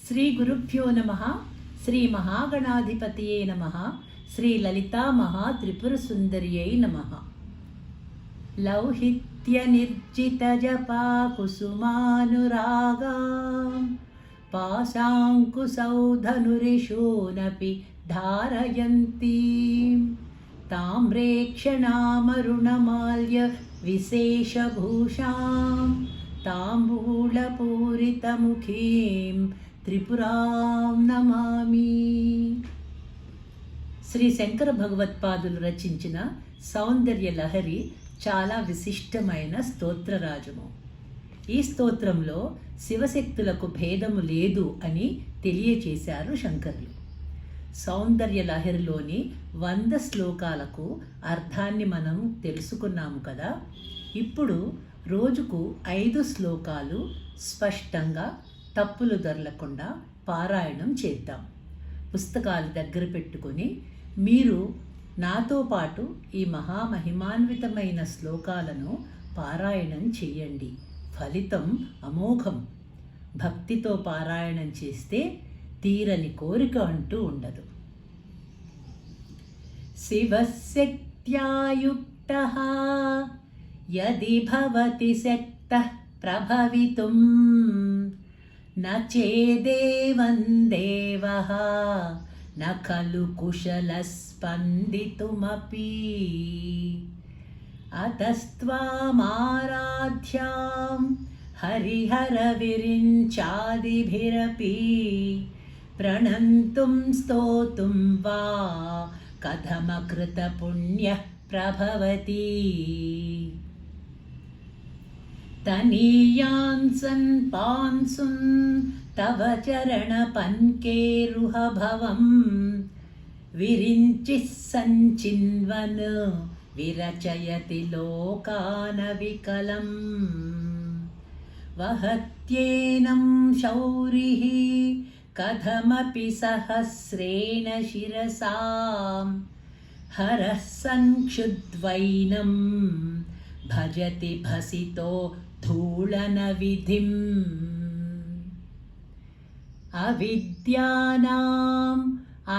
శ్రీ గురుభ్యో నమః. శ్రీ మహాగణాధిపతియే నమః. శ్రీ లలితా మహాత్రిపుర సుందర్యై నమః. లౌహిత్య నిర్జిత జపా కుసుమానురాగా పాశాంకుశౌధనురిషూనపి ధారయంతి తామ్రేక్షణామరుణమాల్య విశేషభూషాం తాంబూలపూరితముఖీం త్రిపురాం నమామి. శ్రీ శంకర భగవత్పాదులు రచించిన సౌందర్య లహరి చాలా విశిష్టమైన స్తోత్రరాజము. ఈ స్తోత్రంలో శివశక్తులకు భేదము లేదు అని తెలియచేశారు శంకరులు. సౌందర్య లహరిలోని 100 శ్లోకాలకు అర్థాన్ని మనం తెలుసుకున్నాము కదా. ఇప్పుడు రోజుకు 5 శ్లోకాలు స్పష్టంగా తప్పులు దొరలకుండా పారాయణం చేద్దాం. పుస్తకాలు దగ్గర పెట్టుకొని మీరు నాతో పాటు ఈ మహామహిమాన్వితమైన శ్లోకాలను పారాయణం చెయ్యండి. ఫలితం అమోఘం. భక్తితో పారాయణం చేస్తే తీరని కోరిక అంటూ ఉండదు. శివశక్త్యాయుక్తః యది భవతి శక్తః ప్రభవితుం న చేదేవం దేవః న ఖలు కుశలస్పందితుమపి అతస్త్వామారాధ్యాం హరిహరవిరించాదిభిరపి ప్రణంతుం స్తోతుం వా కథమకృతపుణ్యః ప్రభవతి. తనీయాన్సన్ పాన్సున్ తవ చరణపన్కేరుహభవం విరించిః సంచిన్వన్ విరచయతి లోకానవికలం. వహత్యేనం శౌరిః కథమపి సహస్రేణ శిరసాం హరః సంక్షుద్వైనం భజతి భసితో ధూళనవిధిం. అవిద్యానాం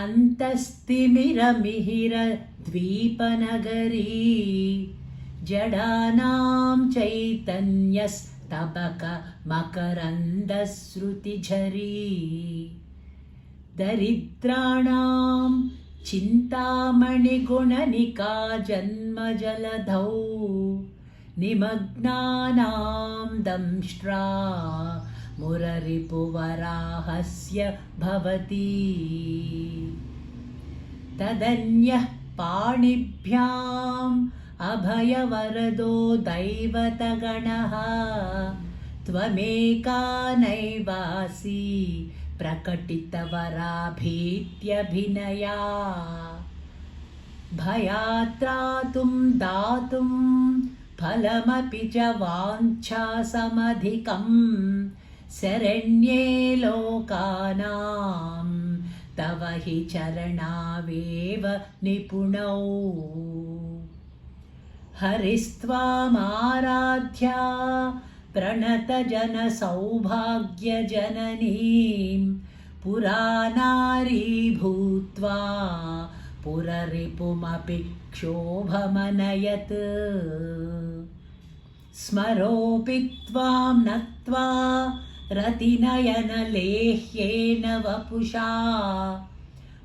అంతస్తిమిరమిహిరద్వీపనగరీ జడానాం చైతన్యస్తబక మకరందశ్రుతిఝరీ దరిద్రాణాం చింతామణిగుణనికా జన్మజలధౌ నిమగ్నానాం దంష్ట్రా మురరిపువరాహస్య భవతి. తదన్యః పాణిభ్యాం అభయవరదో దైవతగణః త్వమేకా నైవాసి ప్రకటితవరాభీత్యభినయా. భయాత్రాతుం దాతుం ఫలమపి చ వాంఛాసమధికం శరణ్యే లోకానాం తవ హి చరణావేవ నిపుణౌ. హరిస్త్వామారాధ్యా ప్రణతజన సౌభాగ్యజననీం పురానారీ భూత్వా పురరిపుమపి క్షోభమనయత్. స్మరోపి త్వాం నత్వా రతినయనలేహ్యేన వపుషా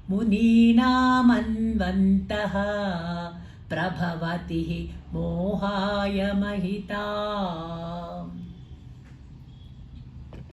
మునీనామన్వంతః ప్రభవతి మోహాయ మహితా.